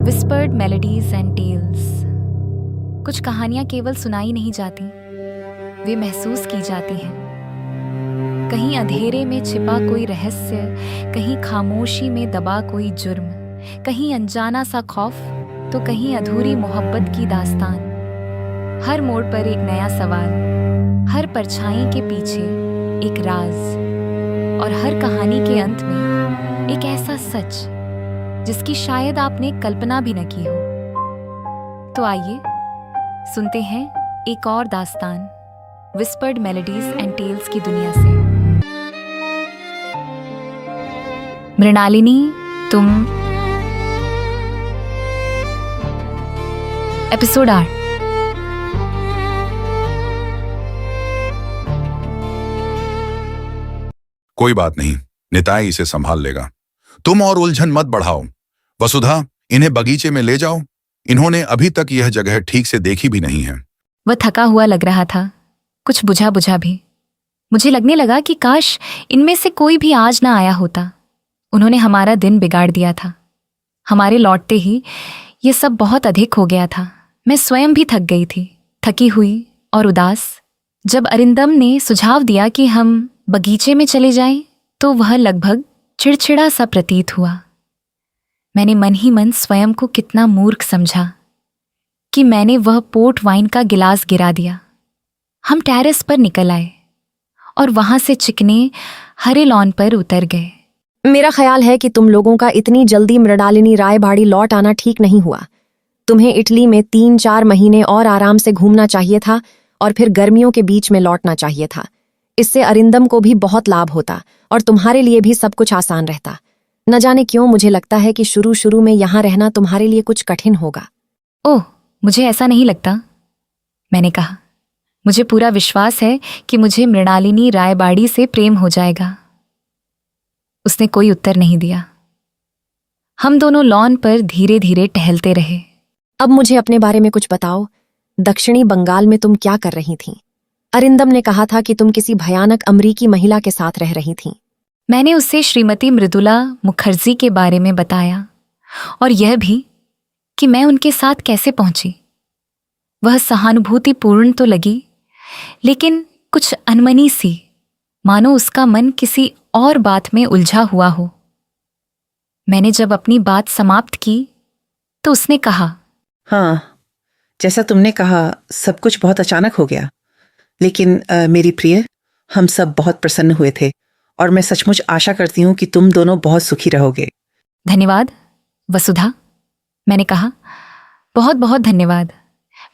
Whispered melodies and tales. कुछ कहानियां केवल सुनाई नहीं जाती, वे महसूस की जाती हैं। कहीं अंधेरे में छिपा कोई रहस्य, कहीं खामोशी में दबा कोई जुर्म, कहीं अनजाना सा खौफ, तो कहीं अधूरी मोहब्बत की दास्तान। हर मोड़ पर एक नया सवाल, हर परछाई के पीछे एक राज, और हर कहानी के अंत में एक ऐसा सच जिसकी शायद आपने कल्पना भी न की हो। तो आइए सुनते हैं एक और दास्तान विस्पर्ड मेलोडीज एंड टेल्स की दुनिया से। मृणालिनी, तुम। एपिसोड 8। कोई बात नहीं, निताई इसे संभाल लेगा। तुम और उलझन मत बढ़ाओ। वसुधा, इन्हें बगीचे में ले जाओ। इन्होंने अभी तक यह जगह ठीक से देखी भी नहीं है। वह थका हुआ लग रहा था, कुछ बुझा बुझा भी। मुझे लगने लगा कि काश इनमें से कोई भी आज ना आया होता। उन्होंने हमारा दिन बिगाड़ दिया था। हमारे लौटते ही ये सब बहुत अधिक हो गया था। मैं स्वयं भी थक गई थी, थकी हुई और उदास। जब अरिंदम ने सुझाव दिया कि हम बगीचे में चले जाएं, तो वह लगभग चिड़चिड़ा सा प्रतीत हुआ। मैंने मन ही मन स्वयं को कितना मूर्ख समझा कि मैंने वह पोर्ट वाइन का गिलास गिरा दिया। हम टेरेस पर निकल आए और वहां से चिकने हरे लॉन पर उतर गए। मेरा ख्याल है कि तुम लोगों का इतनी जल्दी मृणालिनी रायबाड़ी लौट आना ठीक नहीं हुआ। तुम्हें इटली में 3-4 महीने और आराम से घूमना चाहिए था और फिर गर्मियों के बीच में लौटना चाहिए था। इससे अरिंदम को भी बहुत लाभ होता और तुम्हारे लिए भी सब कुछ आसान रहता। न जाने क्यों मुझे लगता है कि शुरू में यहाँ रहना तुम्हारे लिए कुछ कठिन होगा। ओह, मुझे ऐसा नहीं लगता, मैंने कहा। मुझे पूरा विश्वास है कि मुझे मृणालिनी रायबाड़ी से प्रेम हो जाएगा। उसने कोई उत्तर नहीं दिया। हम दोनों लॉन पर धीरे धीरे टहलते रहे। अब मुझे अपने बारे में कुछ बताओ। दक्षिणी बंगाल में तुम क्या कर रही थीं? अरिंदम ने कहा था कि तुम किसी भयानक अमरीकी महिला के साथ रह रही थीं। मैंने उससे श्रीमती मृदुला मुखर्जी के बारे में बताया और यह भी कि मैं उनके साथ कैसे पहुंची। वह सहानुभूतिपूर्ण तो लगी, लेकिन कुछ अनमनी सी, मानो उसका मन किसी और बात में उलझा हुआ हो। मैंने जब अपनी बात समाप्त की तो उसने कहा, हाँ, जैसा तुमने कहा सब कुछ बहुत अचानक हो गया, लेकिन मेरी प्रिय, हम सब बहुत प्रसन्न हुए थे और मैं सचमुच आशा करती हूँ कि तुम दोनों बहुत सुखी रहोगे। धन्यवाद वसुधा, मैंने कहा। बहुत बहुत धन्यवाद।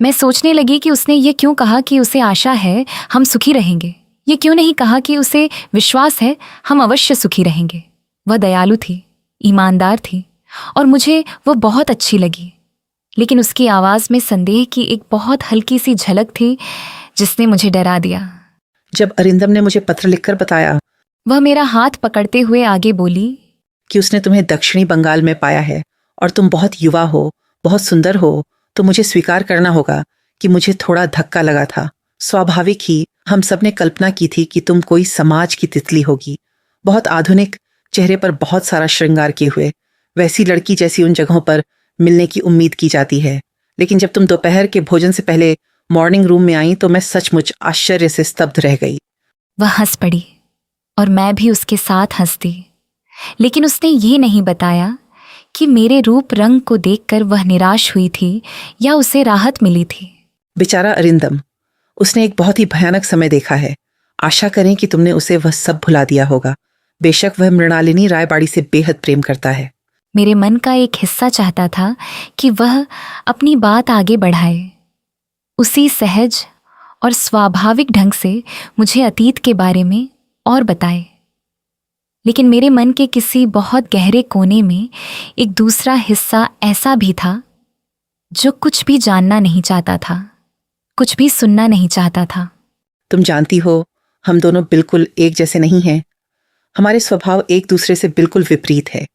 मैं सोचने लगी कि उसने ये क्यों कहा कि उसे आशा है हम सुखी रहेंगे। ये क्यों नहीं कहा कि उसे विश्वास है हम अवश्य सुखी रहेंगे। वह दयालु थी, ईमानदार थी और मुझे वह बहुत अच्छी लगी। लेकिन उसकी आवाज़ में संदेह की एक बहुत हल्की सी झलक थी जिसने मुझे डरा दिया। जब अरिंदम ने मुझे पत्र लिखकर बताया, वह मेरा हाथ पकड़ते हुए आगे बोली कि उसने तुम्हें दक्षिणी बंगाल में पाया है और तुम बहुत युवा हो, बहुत सुंदर हो, तो मुझे स्वीकार करना होगा कि मुझे थोड़ा धक्का लगा था। स्वाभाविक ही हम सब ने कल्पना की थी कि तुम कोई समाज की तितली होगी, बहुत आधुनिक, चेहरे पर बहुत सारा श्रृंगार किए हुए, वैसी लड़की जैसी उन जगहों पर मिलने की उम्मीद की जाती है। लेकिन जब तुम दोपहर के भोजन से पहले मॉर्निंग रूम में आई तो मैं सचमुच आश्चर्य से स्तब्ध रह गई। वह हंस पड़ी और मैं भी उसके साथ हंस दी। लेकिन उसने ये नहीं बताया कि मेरे रूप रंग को देखकर वह निराश हुई थी या उसे राहत मिली थी। बेचारा अरिंदम, उसने एक बहुत ही भयानक समय देखा है। आशा करें कि तुमने उसे वह सब भुला दिया होगा। बेशक वह मृणालिनी रायबाड़ी से बेहद प्रेम करता है। मेरे मन का एक हिस्सा चाहता था कि वह अपनी बात आगे बढ़ाए, उसी सहज और स्वाभाविक ढंग से मुझे अतीत के बारे में और बताए। लेकिन मेरे मन के किसी बहुत गहरे कोने में एक दूसरा हिस्सा ऐसा भी था जो कुछ भी जानना नहीं चाहता था, कुछ भी सुनना नहीं चाहता था। तुम जानती हो, हम दोनों बिल्कुल एक जैसे नहीं हैं। हमारे स्वभाव एक दूसरे से बिल्कुल विपरीत है।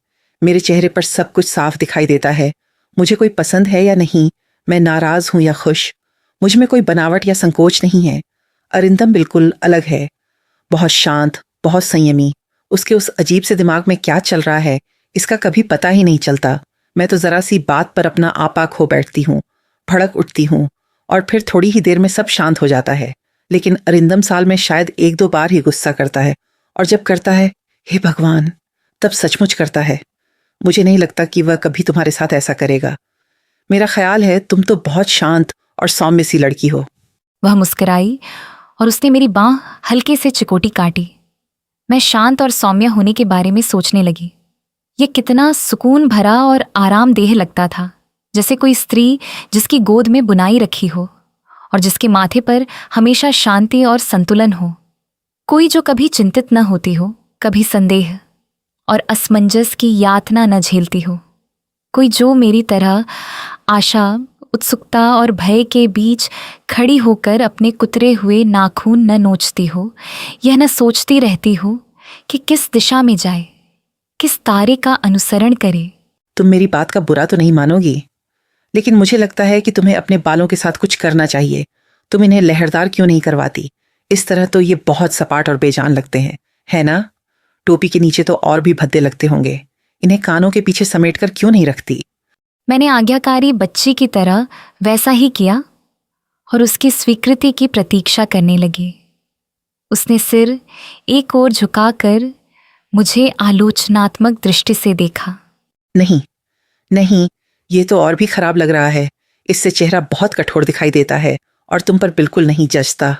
मेरे चेहरे पर सब कुछ साफ दिखाई देता है। मुझे कोई पसंद है या नहीं, मैं नाराज हूं या खुश, मुझ में कोई बनावट या संकोच नहीं है। अरिंदम बिल्कुल अलग है, बहुत शांत, बहुत संयमी। उसके उस अजीब से दिमाग में क्या चल रहा है इसका कभी पता ही नहीं चलता। मैं तो जरा सी बात पर अपना आपा खो बैठती हूँ, भड़क उठती हूँ और फिर थोड़ी ही देर में सब शांत हो जाता है। लेकिन अरिंदम साल में शायद 1-2 बार ही गुस्सा करता है, और जब करता है, हे भगवान, तब सचमुच करता है। मुझे नहीं लगता कि वह कभी तुम्हारे साथ ऐसा करेगा। मेरा ख्याल है तुम तो बहुत शांत और सौम्य सी लड़की हो। वह मुस्कुराई और उसने मेरी बांह हल्के से चिकोटी काटी। मैं शांत और सौम्य होने के बारे में सोचने लगी। ये कितना सुकून भरा और आरामदेह लगता था, जैसे कोई स्त्री जिसकी गोद में बुनाई रखी हो और जिसके माथे पर हमेशा शांति और संतुलन हो। कोई जो कभी चिंतित न होती हो, कभी संदेह और असमंजस की यातना न झेलती हो। कोई जो मेरी तरह आशा, उत्सुकता और भय के बीच खड़ी होकर अपने कुतरे हुए नाखून न नोचती हो, यह न सोचती रहती हो कि किस दिशा में जाए, किस तारे का अनुसरण करे। तुम मेरी बात का बुरा तो नहीं मानोगी, लेकिन मुझे लगता है कि तुम्हें अपने बालों के साथ कुछ करना चाहिए। तुम इन्हें लहरदार क्यों नहीं करवाती? इस तरह तो ये बहुत सपाट और बेजान लगते हैं, है ना? टोपी के नीचे तो और भी भद्दे लगते होंगे। इन्हें कानों के पीछे समेटकर क्यों नहीं रखती? मैंने आज्ञाकारी बच्ची की तरह वैसा ही किया और उसकी स्वीकृति की प्रतीक्षा करने लगी। उसने सिर एक ओर झुकाकर मुझे आलोचनात्मक दृष्टि से देखा। नहीं, नहीं, ये तो और भी खराब लग रहा है। इससे चेहरा बहुत कठोर दिखाई देता है और तुम पर बिल्कुल नहीं जचता।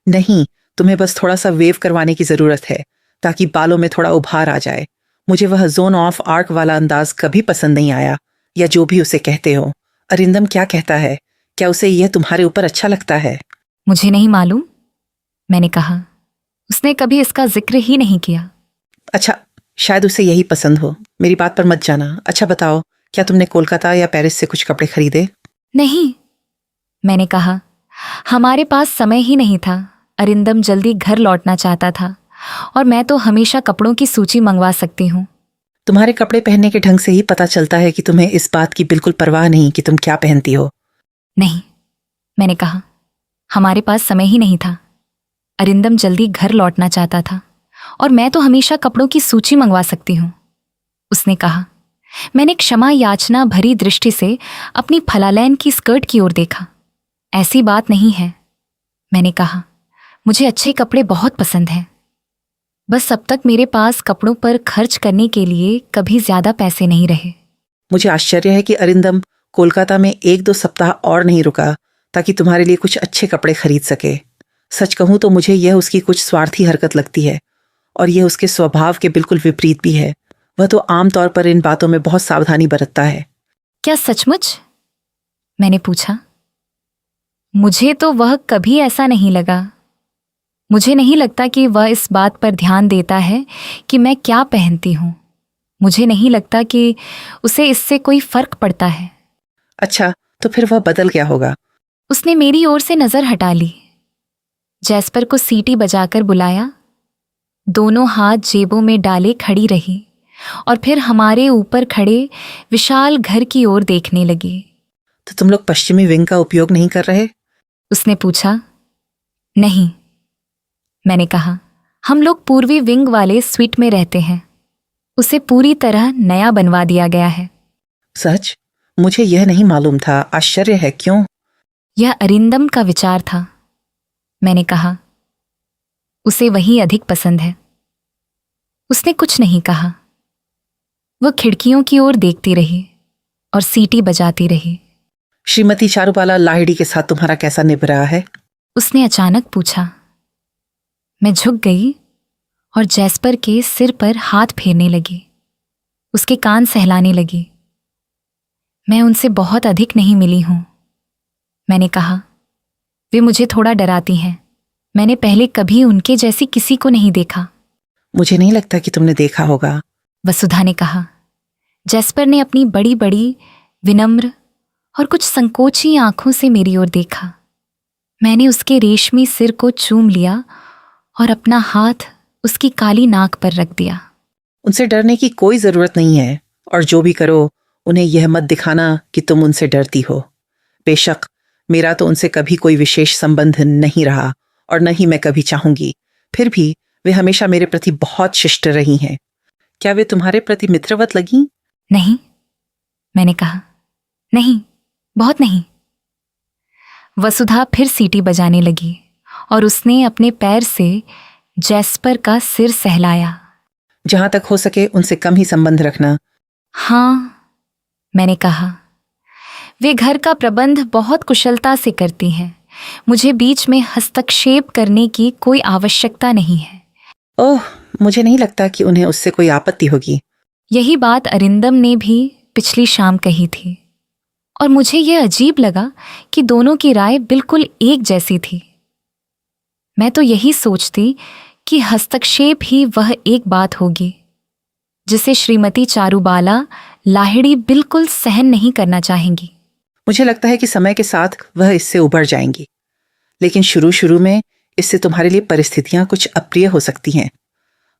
नहीं, तुम्हें बस थोड़ा सा वेव करवाने की जरूरत है ताकि बालों में थोड़ा उभार आ जाए। मुझे वह जोन ऑफ आर्क वाला अंदाज कभी पसंद नहीं आया, या जो भी उसे कहते हो। अरिंदम क्या कहता है? क्या उसे यह तुम्हारे ऊपर अच्छा लगता है? मुझे नहीं मालूम, मैंने कहा। उसने कभी इसका जिक्र ही नहीं किया। अच्छा, शायद उसे यही पसंद हो। मेरी बात पर मत जाना। अच्छा बताओ, क्या तुमने कोलकाता या पेरिस से कुछ कपड़े खरीदे? नहीं, मैंने कहा। हमारे पास समय ही नहीं था। अरिंदम जल्दी घर लौटना चाहता था और मैं तो हमेशा कपड़ों की सूची मंगवा सकती हूँ। तुम्हारे कपड़े पहनने के ढंग से ही पता चलता है कि तुम्हें इस बात की बिल्कुल परवाह नहीं कि तुम क्या पहनती हो। नहीं, मैंने कहा। हमारे पास समय ही नहीं था। अरिंदम जल्दी घर लौटना चाहता था और मैं तो हमेशा कपड़ों की सूची मंगवा सकती हूँ, उसने कहा। मैंने क्षमा याचना भरी दृष्टि से अपनी फलालैन की स्कर्ट की ओर देखा। ऐसी बात नहीं है, मैंने कहा। मुझे अच्छे कपड़े बहुत पसंद हैं। बस अब तक मेरे पास कपड़ों पर खर्च करने के लिए कभी ज्यादा पैसे नहीं रहे। मुझे आश्चर्य है कि अरिंदम कोलकाता में 1-2 सप्ताह और नहीं रुका ताकि तुम्हारे लिए कुछ अच्छे कपड़े खरीद सके। सच कहूं तो मुझे यह उसकी कुछ स्वार्थी हरकत लगती है, और यह उसके स्वभाव के बिल्कुल विपरीत भी है। वह तो आमतौर पर इन बातों में बहुत सावधानी बरतता है। क्या सचमुच? मैंने पूछा। मुझे तो वह कभी ऐसा नहीं लगा। मुझे नहीं लगता कि वह इस बात पर ध्यान देता है कि मैं क्या पहनती हूँ। मुझे नहीं लगता कि उसे इससे कोई फर्क पड़ता है। अच्छा, तो फिर वह बदल गया होगा। उसने मेरी ओर से नजर हटा ली। जैस्पर को सीटी बजाकर बुलाया। दोनों हाथ जेबों में डाले खड़ी रही और फिर हमारे ऊपर खड़े विशाल घर की ओर देखने लगी। तो तुम लोग पश्चिमी विंग का उपयोग नहीं कर रहे? उसने पूछा। नहीं, मैंने कहा। हम लोग पूर्वी विंग वाले स्वीट में रहते हैं। उसे पूरी तरह नया बनवा दिया गया है। सच? मुझे यह नहीं मालूम था। आश्चर्य है। क्यों? यह अरिंदम का विचार था, मैंने कहा। उसे वही अधिक पसंद है। उसने कुछ नहीं कहा। वह खिड़कियों की ओर देखती रही और सीटी बजाती रही। श्रीमती चारुबाला लाहिड़ी के साथ तुम्हारा कैसा निभ रहा है? उसने अचानक पूछा। मैं झुक गई और जैस्पर के सिर पर हाथ फेरने लगी। उसके कान सहलाने लगी। मैं उनसे बहुत अधिक नहीं मिली हूं, मैंने कहा। वे मुझे थोड़ा डराती हैं। मैंने पहले कभी उनके जैसी किसी को नहीं देखा। मुझे नहीं लगता कि तुमने देखा होगा, वसुधा ने कहा। जैस्पर ने अपनी बड़ी बड़ी विनम्र और कुछ संकोची आंखों से मेरी ओर देखा। मैंने उसके रेशमी सिर को चूम लिया और अपना हाथ उसकी काली नाक पर रख दिया। उनसे डरने की कोई जरूरत नहीं है, और जो भी करो उन्हें यह मत दिखाना कि तुम उनसे डरती हो। बेशक मेरा तो उनसे कभी कोई विशेष संबंध नहीं रहा और न ही मैं कभी चाहूंगी। फिर भी वे हमेशा मेरे प्रति बहुत शिष्ट रही हैं। क्या वे तुम्हारे प्रति मित्रवत लगी? नहीं, मैंने कहा। नहीं, बहुत नहीं। वसुधा फिर सीटी बजाने लगी और उसने अपने पैर से जैस्पर का सिर सहलाया। जहां तक हो सके उनसे कम ही संबंध रखना। हाँ, मैंने कहा। वे घर का प्रबंध बहुत कुशलता से करती हैं। मुझे बीच में हस्तक्षेप करने की कोई आवश्यकता नहीं है। ओह, मुझे नहीं लगता कि उन्हें उससे कोई आपत्ति होगी। यही बात अरिंदम ने भी पिछली शाम कही थी और मुझे यह अजीब लगा कि दोनों की राय बिल्कुल एक जैसी थी। मैं तो यही सोचती कि हस्तक्षेप ही वह एक बात होगी जिसे श्रीमती चारुबाला लाहिड़ी बिल्कुल सहन नहीं करना चाहेंगी। मुझे लगता है कि समय के साथ वह इससे उबर जाएंगी, लेकिन शुरू शुरू में इससे तुम्हारे लिए परिस्थितियां कुछ अप्रिय हो सकती हैं।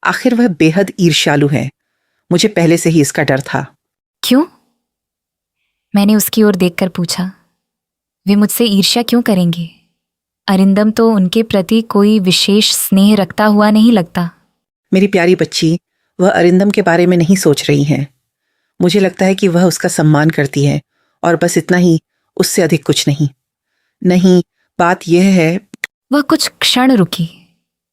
आखिर वह बेहद ईर्ष्यालु है। मुझे पहले से ही इसका डर था। क्यों? मैंने उसकी ओर देखकर पूछा। वे मुझसे ईर्ष्या क्यों करेंगे? अरिंदम तो उनके प्रति कोई विशेष स्नेह रखता हुआ नहीं लगता। मेरी प्यारी बच्ची, वह अरिंदम के बारे में नहीं सोच रही हैं। मुझे लगता है कि वह उसका सम्मान करती है और बस इतना ही, उससे अधिक कुछ नहीं। नहीं, बात यह है। वह कुछ क्षण रुकी।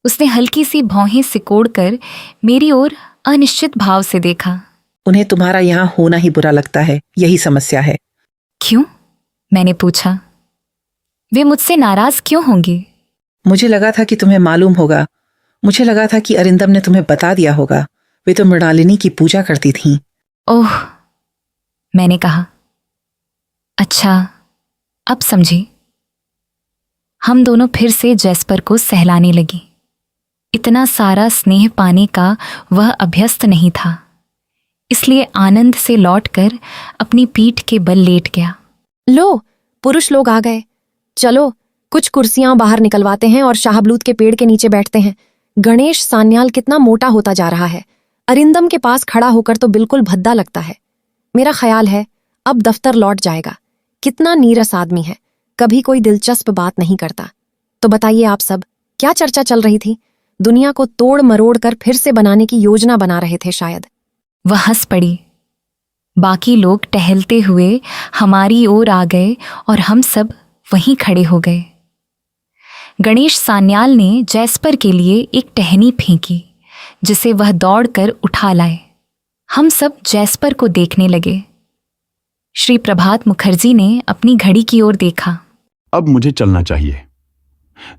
उसने हल्की सी भौहें सिकोड़कर मेरी ओर अनिश्चित भाव से देखा। उन्हें तुम्हारा यहाँ होना ही बुरा लगता है, यही समस्या है। क्यों? मैंने पूछा। वे मुझसे नाराज क्यों होंगे? मुझे लगा था कि तुम्हें मालूम होगा। मुझे लगा था कि अरिंदम ने तुम्हें बता दिया होगा। वे तो मृणालिनी की पूजा करती थीं। ओह, मैंने कहा। अच्छा, अब समझी। हम दोनों फिर से जैस्पर को सहलाने लगी। इतना सारा स्नेह पाने का वह अभ्यस्त नहीं था, इसलिए आनंद से लौटकर अपनी पीठ के बल लेट गया। लो, पुरुष लोग आ गए। चलो, कुछ कुर्सियां बाहर निकलवाते हैं और शाहबलूत के पेड़ के नीचे बैठते हैं। गणेश सान्याल कितना मोटा होता जा रहा है। अरिंदम के पास खड़ा होकर तो बिल्कुल भद्दा लगता है। मेरा ख्याल है अब दफ्तर लौट जाएगा। कितना नीरस आदमी है, कभी कोई दिलचस्प बात नहीं करता। तो बताइए आप सब, क्या चर्चा चल रही थी? दुनिया को तोड़ मरोड़ कर फिर से बनाने की योजना बना रहे थे शायद। वह हंस पड़ी। बाकी लोग टहलते हुए हमारी ओर आ गए और हम सब वहीं खड़े हो गए। गणेश सान्याल ने जैस्पर के लिए एक टहनी फेंकी जिसे वह दौड़कर उठा लाए। हम सब जैस्पर को देखने लगे। श्री प्रभात मुखर्जी ने अपनी घड़ी की ओर देखा। अब मुझे चलना चाहिए।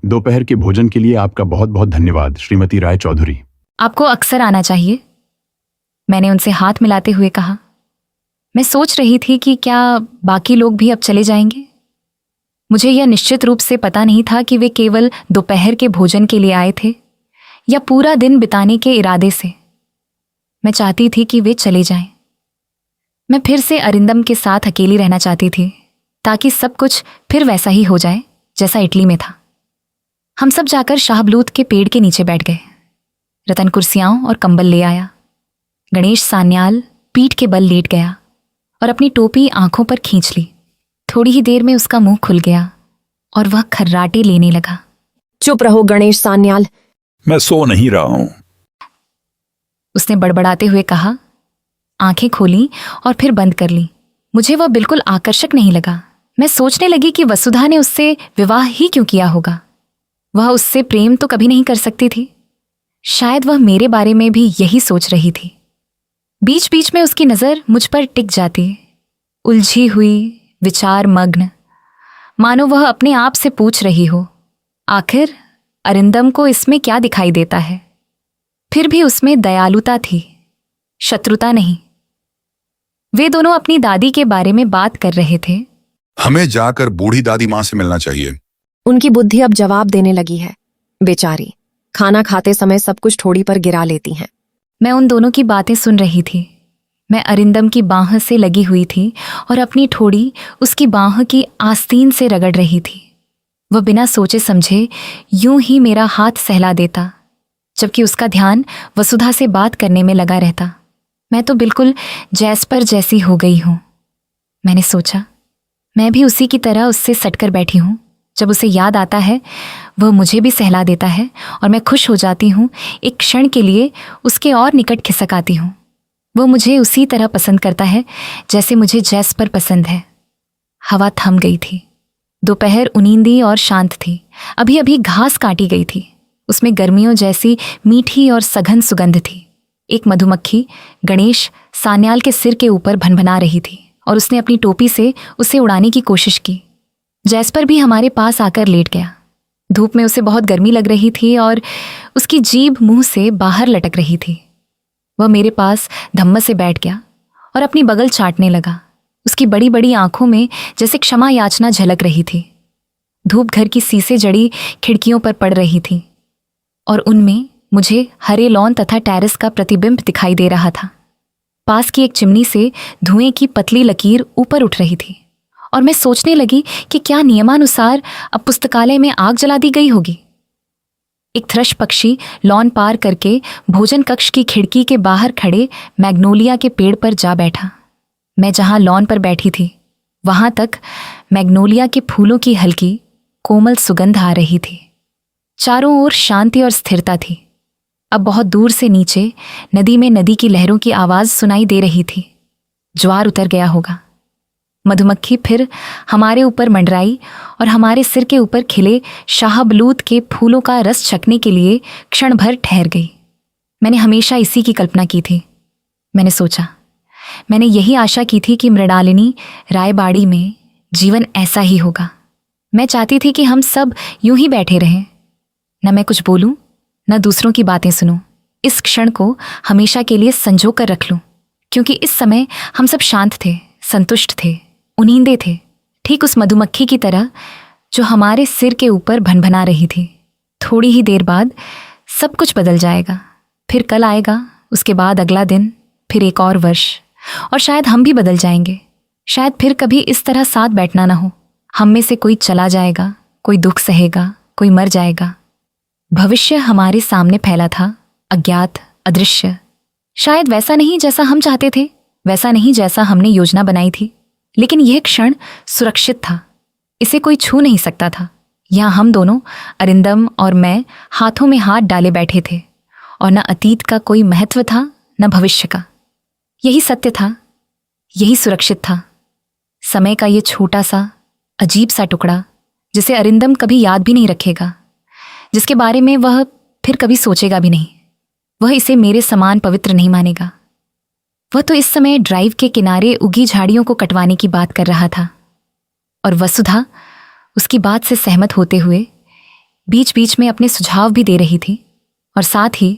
दोपहर के भोजन के लिए आपका बहुत बहुत धन्यवाद, श्रीमती राय चौधरी। आपको अक्सर आना चाहिए, मैंने उनसे हाथ मिलाते हुए कहा। मैं सोच रही थी कि क्या बाकी लोग भी अब चले जाएंगे। मुझे यह निश्चित रूप से पता नहीं था कि वे केवल दोपहर के भोजन के लिए आए थे या पूरा दिन बिताने के इरादे से। मैं चाहती थी कि वे चले जाएं। मैं फिर से अरिंदम के साथ अकेली रहना चाहती थी ताकि सब कुछ फिर वैसा ही हो जाए जैसा इटली में था। हम सब जाकर शाहबलूत के पेड़ के नीचे बैठ गए। रतन कुर्सियां और कंबल ले आया। गणेश सान्याल पीठ के बल लेट गया और अपनी टोपी आंखों पर खींच ली। थोड़ी ही देर में उसका मुंह खुल गया और वह खर्राटे लेने लगा। चुप रहो गणेश सान्याल। मैं सो नहीं रहा हूं। उसने बड़बड़ाते हुए कहा। आंखें खोली और फिर बंद कर ली। मुझे वह बिल्कुल आकर्षक नहीं लगा। मैं सोचने लगी कि वसुधा ने उससे विवाह ही क्यों किया होगा। वह उससे प्रेम तो कभी नहीं कर सकती थी। शायद वह मेरे बारे में भी यही सोच रही थी। बीच बीच में उसकी नज़र मुझ पर टिक जाती, उलझी हुई, विचार मग्न, मानो वह अपने आप से पूछ रही हो, आखिर अरिंदम को इसमें क्या दिखाई देता है। फिर भी उसमें दयालुता थी, शत्रुता नहीं। वे दोनों अपनी दादी के बारे में बात कर रहे थे। हमें जाकर बूढ़ी दादी माँ से मिलना चाहिए। उनकी बुद्धि अब जवाब देने लगी है। बेचारी खाना खाते समय सब कुछ ठोड़ी पर गिरा लेती हैं। मैं उन दोनों की बातें सुन रही थी। मैं अरिंदम की बाह से लगी हुई थी और अपनी ठोड़ी उसकी बाह की आस्तीन से रगड़ रही थी। वह बिना सोचे समझे यूं ही मेरा हाथ सहला देता, जबकि उसका ध्यान वसुधा से बात करने में लगा रहता। मैं तो बिल्कुल जैस्पर जैसी हो गई हूँ। मैंने सोचा, मैं भी उसी की तरह उससे सटकर बैठी हूँ। जब उसे याद आता है वह मुझे भी सहला देता है और मैं खुश हो जाती हूँ। एक क्षण के लिए उसके और निकट खिसक आती हूँ। वो मुझे उसी तरह पसंद करता है जैसे मुझे जैस्पर पसंद है। हवा थम गई थी। दोपहर उनींदी और शांत थी। अभी अभी घास काटी गई थी। उसमें गर्मियों जैसी मीठी और सघन सुगंध थी। एक मधुमक्खी गणेश सान्याल के सिर के ऊपर भनभना रही थी और उसने अपनी टोपी से उसे उड़ाने की कोशिश की। जैस्पर भी हमारे पास आकर लेट गया। धूप में उसे बहुत गर्मी लग रही थी और उसकी जीभ मुंह से बाहर लटक रही थी। वह मेरे पास धम्मस से बैठ गया और अपनी बगल चाटने लगा। उसकी बड़ी बड़ी आंखों में जैसे क्षमा याचना झलक रही थी। धूप घर की शीशे जड़ी खिड़कियों पर पड़ रही थी और उनमें मुझे हरे लॉन तथा टेरेस का प्रतिबिंब दिखाई दे रहा था। पास की एक चिमनी से धुएं की पतली लकीर ऊपर उठ रही थी और मैं सोचने लगी कि क्या नियमानुसार अब पुस्तकालय में आग जला दी गई होगी। एक थ्रश पक्षी लॉन पार करके भोजन कक्ष की खिड़की के बाहर खड़े मैग्नोलिया के पेड़ पर जा बैठा। मैं जहां लॉन पर बैठी थी वहां तक मैग्नोलिया के फूलों की हल्की कोमल सुगंध आ रही थी। चारों ओर शांति और स्थिरता थी। अब बहुत दूर से नीचे नदी में नदी की लहरों की आवाज सुनाई दे रही थी। ज्वार उतर गया होगा। मधुमक्खी फिर हमारे ऊपर मंडराई और हमारे सिर के ऊपर खिले शाहबलूत के फूलों का रस चखने के लिए क्षण भर ठहर गई। मैंने हमेशा इसी की कल्पना की थी। मैंने सोचा, मैंने यही आशा की थी कि मृणालिनी रायबाड़ी में जीवन ऐसा ही होगा। मैं चाहती थी कि हम सब यूं ही बैठे रहें, न मैं कुछ बोलूं न दूसरों की बातें सुनूं। इस क्षण को हमेशा के लिए संजो कर रख लूं, क्योंकि इस समय हम सब शांत थे, संतुष्ट थे, उनींदे थे, ठीक उस मधुमक्खी की तरह जो हमारे सिर के ऊपर भनभना रही थी। थोड़ी ही देर बाद सब कुछ बदल जाएगा। फिर कल आएगा, उसके बाद अगला दिन, फिर एक और वर्ष, और शायद हम भी बदल जाएंगे। शायद फिर कभी इस तरह साथ बैठना ना हो। हम में से कोई चला जाएगा, कोई दुख सहेगा, कोई मर जाएगा। भविष्य हमारे सामने फैला था, अज्ञात, अदृश्य। शायद वैसा नहीं जैसा हम चाहते थे, वैसा नहीं जैसा हमने योजना बनाई थी, लेकिन यह क्षण सुरक्षित था। इसे कोई छू नहीं सकता था। यहाँ हम दोनों, अरिंदम और मैं, हाथों में हाथ डाले बैठे थे और न अतीत का कोई महत्व था न भविष्य का। यही सत्य था, यही सुरक्षित था। समय का ये छोटा सा अजीब सा टुकड़ा जिसे अरिंदम कभी याद भी नहीं रखेगा, जिसके बारे में वह फिर कभी सोचेगा भी नहीं। वह इसे मेरे समान पवित्र नहीं मानेगा। वह तो इस समय ड्राइव के किनारे उगी झाड़ियों को कटवाने की बात कर रहा था और वसुधा उसकी बात से सहमत होते हुए बीच बीच में अपने सुझाव भी दे रही थी और साथ ही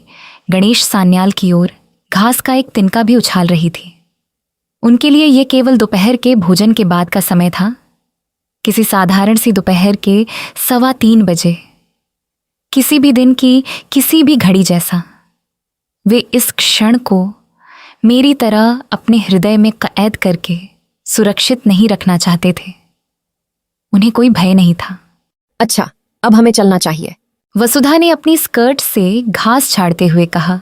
गणेश सान्याल की ओर घास का एक तिनका भी उछाल रही थी। उनके लिए यह केवल दोपहर के भोजन के बाद का समय था, किसी साधारण सी दोपहर के 3:15 बजे, किसी भी दिन की किसी भी घड़ी जैसा। वे इस क्षण को मेरी तरह अपने हृदय में कैद करके सुरक्षित नहीं रखना चाहते थे। उन्हें कोई भय नहीं था। अच्छा, अब हमें चलना चाहिए। वसुधा ने अपनी स्कर्ट से घास झाड़ते हुए कहा।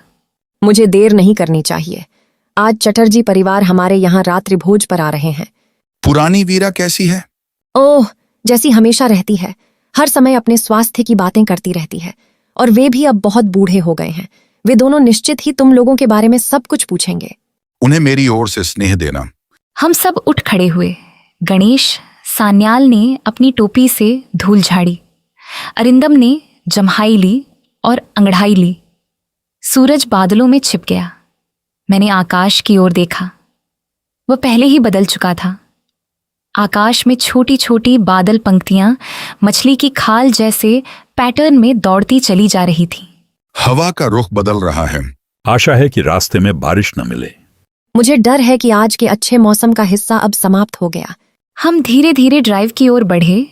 मुझे देर नहीं करनी चाहिए। आज चटर्जी परिवार हमारे यहाँ रात्रि भोज पर आ रहे हैं। पुरानी वीरा कैसी है? ओह, जैसी हमेशा रहती है। हर समय अपने स्वास्थ्य की बातें करती रहती है और वे भी अब बहुत बूढ़े हो गए हैं। वे दोनों निश्चित ही तुम लोगों के बारे में सब कुछ पूछेंगे। उन्हें मेरी ओर से स्नेह देना। हम सब उठ खड़े हुए। गणेश सान्याल ने अपनी टोपी से धूल झाड़ी, अरिंदम ने जम्हाई ली और अंगड़ाई ली। सूरज बादलों में छिप गया। मैंने आकाश की ओर देखा। वह पहले ही बदल चुका था। आकाश में छोटी छोटी बादल पंक्तियां मछली की खाल जैसे पैटर्न में दौड़ती चली जा रही थीं। हवा का रुख बदल रहा है। आशा है कि रास्ते में बारिश न मिले। मुझे डर है कि आज के अच्छे मौसम का हिस्सा अब समाप्त हो गया। हम धीरे धीरे ड्राइव की ओर बढ़े,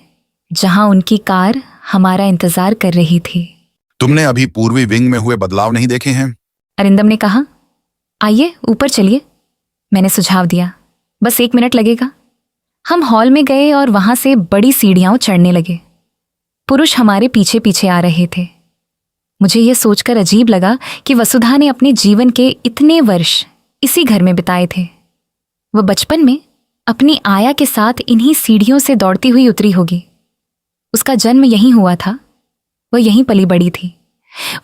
जहां उनकी कार हमारा इंतजार कर रही थी। तुमने अभी पूर्वी विंग में हुए बदलाव नहीं देखे हैं? अरिंदम ने कहा। आइए ऊपर चलिए, मैंने सुझाव दिया। बस 1 मिनट लगेगा। हम हॉल में गए और वहां से बड़ी सीढ़ियां चढ़ने लगे। पुरुष हमारे पीछे पीछे आ रहे थे। मुझे यह सोचकर अजीब लगा कि वसुधा ने अपने जीवन के इतने वर्ष इसी घर में बिताए थे। वह बचपन में अपनी आया के साथ इन्हीं सीढ़ियों से दौड़ती हुई उतरी होगी। उसका जन्म यहीं हुआ था। वह यहीं पली बड़ी थी।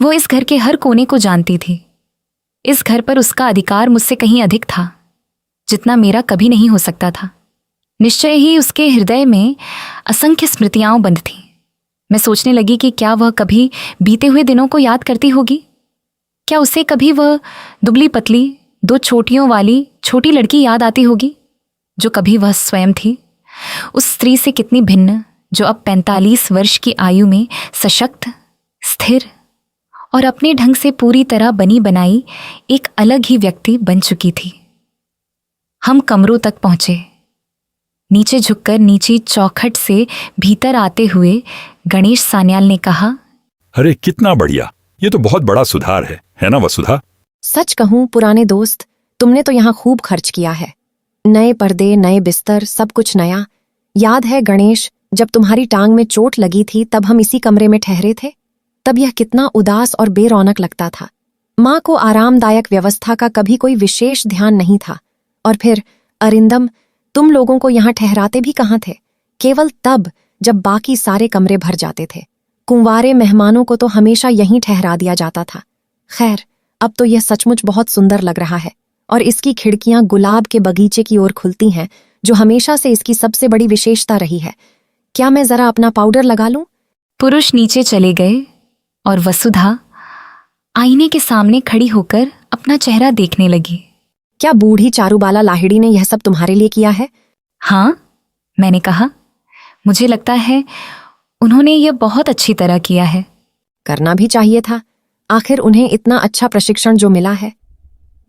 वो इस घर के हर कोने को जानती थी। इस घर पर उसका अधिकार मुझसे कहीं अधिक था, जितना मेरा कभी नहीं हो सकता था। निश्चय ही उसके हृदय में असंख्य स्मृतियां बंद थीं। मैं सोचने लगी कि क्या वह कभी बीते हुए दिनों को याद करती होगी? क्या उसे कभी वह दुबली पतली 2 चोटियों वाली छोटी लड़की याद आती होगी, जो कभी वह स्वयं थी, उस स्त्री से कितनी भिन्न, जो अब 45 वर्ष की आयु में सशक्त, स्थिर और अपने ढंग से पूरी तरह बनी बनाई एक अलग ही व्यक्ति बन चुकी थी। हम कमरों तक पहुंचे। नीचे झुककर नीची चौखट से भीतर आते हुए गणेश सान्याल ने कहा, अरे कितना बढ़िया, ये तो बहुत बड़ा सुधार है ना वसुधा? सच कहूं पुराने दोस्त, तुमने तो यहाँ खूब खर्च किया है। नए पर्दे, नए बिस्तर, सब कुछ नया। याद है गणेश, जब तुम्हारी टांग में चोट लगी थी तब हम इसी कमरे में ठहरे थे? तब यह कितना उदास और बेरौनक लगता था। माँ को आरामदायक व्यवस्था का कभी कोई विशेष ध्यान नहीं था। और फिर अरिंदम, तुम लोगों को यहाँ ठहराते भी कहाँ थे? केवल तब जब बाकी सारे कमरे भर जाते थे। कुंवारे मेहमानों को तो हमेशा यहीं ठहरा दिया जाता था। खैर, अब तो यह सचमुच बहुत सुंदर लग रहा है और इसकी खिड़कियां गुलाब के बगीचे की ओर खुलती हैं, जो हमेशा से इसकी सबसे बड़ी विशेषता रही है। क्या मैं जरा अपना पाउडर लगा लूं? पुरुष नीचे चले गए और वसुधा आईने के सामने खड़ी होकर अपना चेहरा देखने लगी। क्या बूढ़ी चारूबाला लाहिड़ी ने यह सब तुम्हारे लिए किया है? हाँ, मैंने कहा, मुझे लगता है उन्होंने यह बहुत अच्छी तरह किया है। करना भी चाहिए था। आखिर उन्हें इतना अच्छा प्रशिक्षण जो मिला है।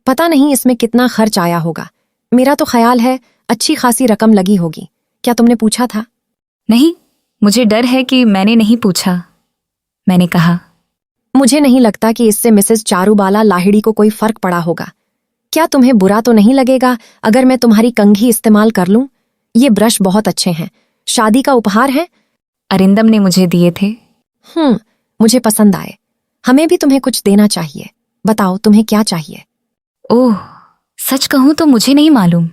पता नहीं इसमें कितना खर्च आया होगा। मेरा तो ख्याल है अच्छी खासी रकम लगी होगी। क्या तुमने पूछा था? नहीं, मुझे डर है कि मैंने नहीं पूछा, मैंने कहा। मुझे नहीं लगता कि इससे मिसेस चारूबाला लाहिड़ी को कोई फर्क पड़ा होगा। क्या तुम्हें बुरा तो नहीं लगेगा अगर मैं तुम्हारी कंघी इस्तेमाल कर लूं? ये ब्रश बहुत अच्छे हैं, शादी का उपहार है। अरिंदम ने मुझे दिए थे। मुझे पसंद आए। हमें भी तुम्हें कुछ देना चाहिए। बताओ तुम्हें क्या चाहिए? ओह, सच कहूं तो मुझे नहीं मालूम।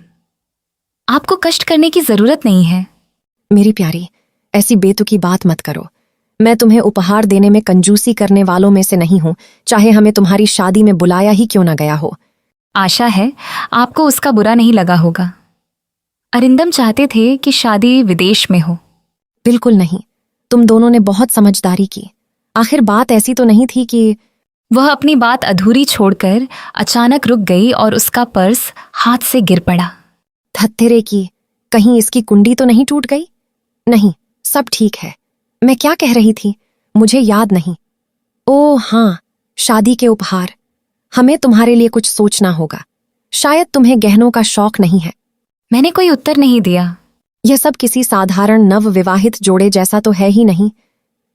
आपको कष्ट करने की जरूरत नहीं है। मेरी प्यारी, ऐसी बेतुकी बात मत करो। मैं तुम्हें उपहार देने में कंजूसी करने वालों में से नहीं हूं, चाहे हमें तुम्हारी शादी में बुलाया ही क्यों न गया हो। आशा है आपको उसका बुरा नहीं लगा होगा। अरिंदम चाहते थे कि शादी विदेश में हो। बिल्कुल नहीं, तुम दोनों ने बहुत समझदारी की। आखिर बात ऐसी तो नहीं थी कि... वह अपनी बात अधूरी छोड़कर अचानक रुक गई और उसका पर्स हाथ से गिर पड़ा। थत्तेरे की, कहीं इसकी कुंडी तो नहीं टूट गई? नहीं, सब ठीक है। मैं क्या कह रही थी, मुझे याद नहीं। ओह हाँ, शादी के उपहार। हमें तुम्हारे लिए कुछ सोचना होगा। शायद तुम्हें गहनों का शौक नहीं है। मैंने कोई उत्तर नहीं दिया। यह सब किसी साधारण नवविवाहित जोड़े जैसा तो है ही नहीं।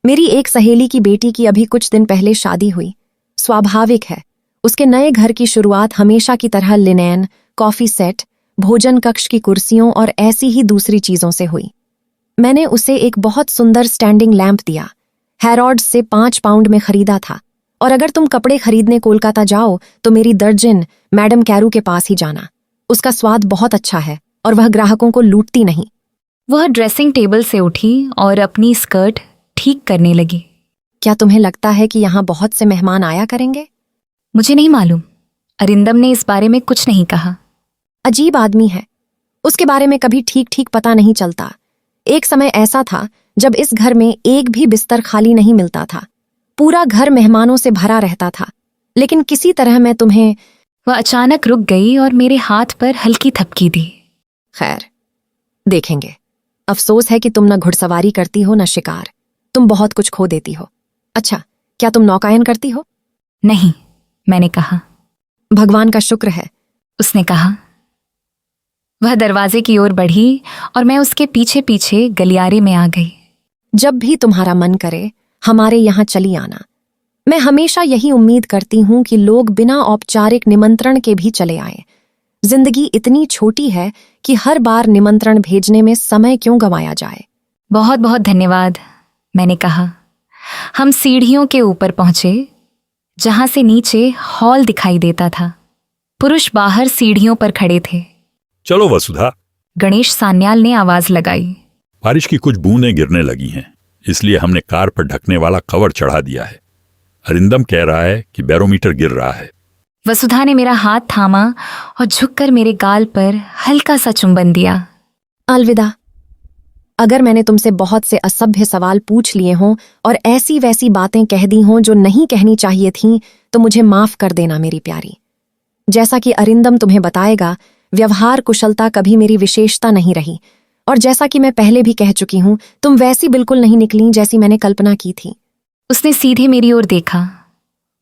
मेरी एक सहेली की बेटी की अभी कुछ दिन पहले शादी हुई। स्वाभाविक है, उसके नए घर की शुरुआत हमेशा की तरह लिनेन, कॉफी सेट, भोजन कक्ष की कुर्सियों और ऐसी ही दूसरी चीजों से हुई। मैंने उसे एक बहुत सुंदर स्टैंडिंग लैंप दिया। हैरोड्स से 5 पाउंड में खरीदा था। और अगर तुम कपड़े खरीदने कोलकाता जाओ तो मेरी दर्जन मैडम कैरू के पास ही जाना। उसका स्वाद बहुत अच्छा है और वह ग्राहकों को लूटती नहीं। वह ड्रेसिंग टेबल से उठी और अपनी स्कर्ट ठीक करने लगी। क्या तुम्हें लगता है कि यहाँ बहुत से मेहमान आया करेंगे? मुझे नहीं मालूम। अरिंदम ने इस बारे में कुछ नहीं कहा। अजीब आदमी है, उसके बारे में कभी ठीक ठीक पता नहीं चलता। एक समय ऐसा था जब इस घर में एक भी बिस्तर खाली नहीं मिलता था। पूरा घर मेहमानों से भरा रहता था। लेकिन किसी तरह मैं तुम्हें... वह अचानक रुक गई और मेरे हाथ पर हल्की थपकी दी। खैर, देखेंगे। अफसोस है कि तुम न घुड़सवारी करती हो न शिकार। तुम बहुत कुछ खो देती हो। अच्छा, क्या तुम नौकायन करती हो? नहीं, मैंने कहा। भगवान का शुक्र है, उसने कहा। वह दरवाजे की ओर बढ़ी और मैं उसके पीछे पीछे गलियारे में आ गई। जब भी तुम्हारा मन करे हमारे यहाँ चली आना। मैं हमेशा यही उम्मीद करती हूँ कि लोग बिना औपचारिक निमंत्रण के भी चले आएं। जिंदगी इतनी छोटी है कि हर बार निमंत्रण भेजने में समय क्यों गंवाया जाए। बहुत बहुत धन्यवाद, मैंने कहा। हम सीढ़ियों के ऊपर पहुंचे, जहां से नीचे हॉल दिखाई देता था। पुरुष बाहर सीढ़ियों पर खड़े थे। चलो वसुधा, गणेश सान्याल ने आवाज लगाई। बारिश की कुछ बूंदें गिरने लगी हैं, इसलिए हमने कार पर ढकने वाला कवर चढ़ा दिया है। अरिंदम कह रहा है कि बैरोमीटर गिर रहा है। वसुधा ने मेरा हाथ थामा और झुककर मेरे गाल पर हल्का सा चुंबन दिया। अलविदा। अगर मैंने तुमसे बहुत से असभ्य सवाल पूछ लिए हों और ऐसी वैसी बातें कह दी हों जो नहीं कहनी चाहिए थीं, तो मुझे माफ कर देना मेरी प्यारी। जैसा कि अरिंदम तुम्हें बताएगा, व्यवहार कुशलता कभी मेरी विशेषता नहीं रही, और जैसा कि मैं पहले भी कह चुकी हूं, तुम वैसी बिल्कुल नहीं निकली जैसी मैंने कल्पना की थी। उसने सीधे मेरी ओर देखा,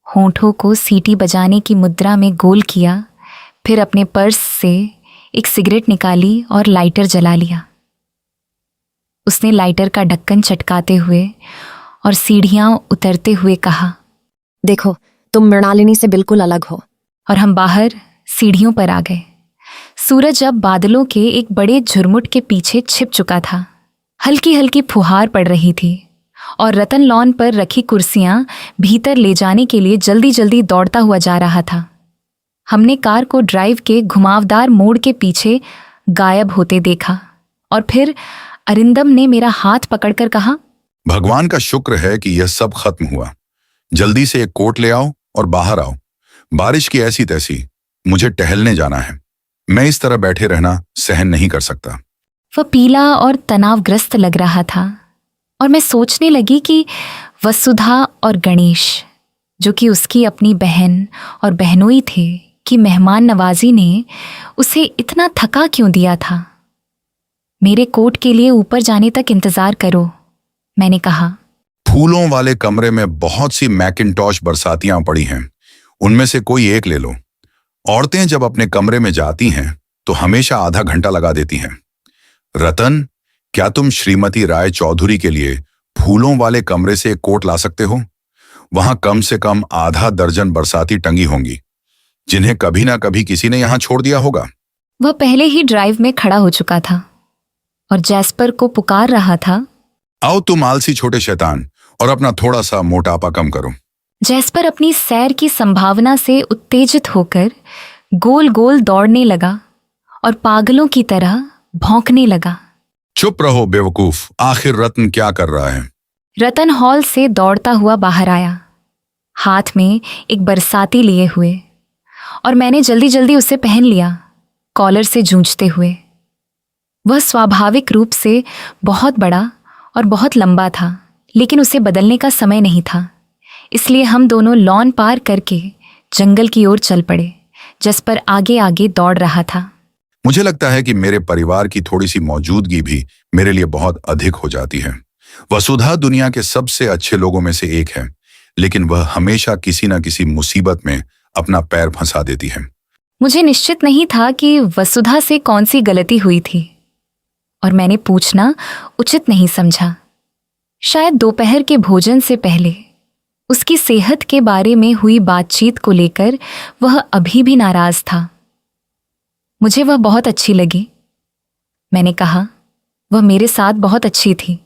होठों को सीटी बजाने की मुद्रा में गोल किया, फिर अपने पर्स से एक सिगरेट निकाली और लाइटर जला लिया। उसने लाइटर का ढक्कन चटकाते हुए और सीढ़ियां उतरते हुए कहा, देखो, तुम मृणालिनी से बिल्कुल अलग हो। और हम बाहर सीढ़ियों पर आ गए। सूरज अब बादलों के एक बड़े झुरमुट के पीछे छिप चुका था। हल्की हल्की फुहार पड़ रही थी और रतन लॉन पर रखी कुर्सियां भीतर ले जाने के लिए जल्दी जल्दी दौड़ता हुआ जा रहा था। हमने कार को ड्राइव के घुमावदार मोड़ के पीछे गायब होते देखा और फिर अरिंदम ने मेरा हाथ पकड़कर कहा, भगवान का शुक्र है कि यह सब खत्म हुआ। जल्दी से एक कोट ले आओ और बाहर आओ। बारिश की ऐसी तैसी, मुझे टहलने जाना है। मैं इस तरह बैठे रहना सहन नहीं कर सकता। वह पीला और तनावग्रस्त लग रहा था और मैं सोचने लगी कि वसुधा और गणेश, जो कि उसकी अपनी बहन और बहनोई थे, कि मेहमान नवाजी ने उसे इतना थका क्यों दिया था। मेरे कोट के लिए ऊपर जाने तक इंतजार करो, मैंने कहा। फूलों वाले कमरे में बहुत सी मैकिन्टॉश बरसातियां पड़ी हैं, उनमें से कोई एक ले लो। औरतें जब अपने कमरे में जाती हैं तो हमेशा आधा घंटा लगा देती हैं। रतन, क्या तुम श्रीमती राय चौधरी के लिए फूलों वाले कमरे से एक कोट ला सकते हो? वहां कम से कम आधा दर्जन बरसाती टंगी होंगी, जिन्हें कभी ना कभी किसी ने यहां छोड़ दिया होगा। वह पहले ही ड्राइव में खड़ा हो चुका था और जैस्पर को पुकार रहा था, आओ तुम आलसी छोटे शैतान, और अपना थोड़ा सा मोटापा कम करो। जैस्पर अपनी सैर की संभावना से उत्तेजित होकर गोल गोल दौड़ने लगा और पागलों की तरह भौंकने लगा। चुप रहो बेवकूफ, आखिर रत्न क्या कर रहा है? रतन हॉल से दौड़ता हुआ बाहर आया, हाथ में एक बरसाती लिए हुए, और मैंने जल्दी जल्दी उसे पहन लिया, कॉलर से जूझते हुए। वह स्वाभाविक रूप से बहुत बड़ा और बहुत लंबा था, लेकिन उसे बदलने का समय नहीं था, इसलिए हम दोनों लॉन पार करके जंगल की ओर चल पड़े। जैस्पर आगे आगे दौड़ रहा था। मुझे लगता है कि मेरे परिवार की थोड़ी सी मौजूदगी भी मेरे लिए बहुत अधिक हो जाती है। वसुधा दुनिया के सबसे अच्छे लोगों में से एक है, लेकिन वह हमेशा किसी न किसी मुसीबत में अपना पैर फंसा देती है। मुझे निश्चित नहीं था कि वसुधा से कौन सी गलती हुई थी, और मैंने पूछना उचित नहीं समझा। शायद दोपहर के भोजन से पहले उसकी सेहत के बारे में हुई बातचीत को लेकर वह अभी भी नाराज था। मुझे वह बहुत अच्छी लगी। मैंने कहा, वह मेरे साथ बहुत अच्छी थी।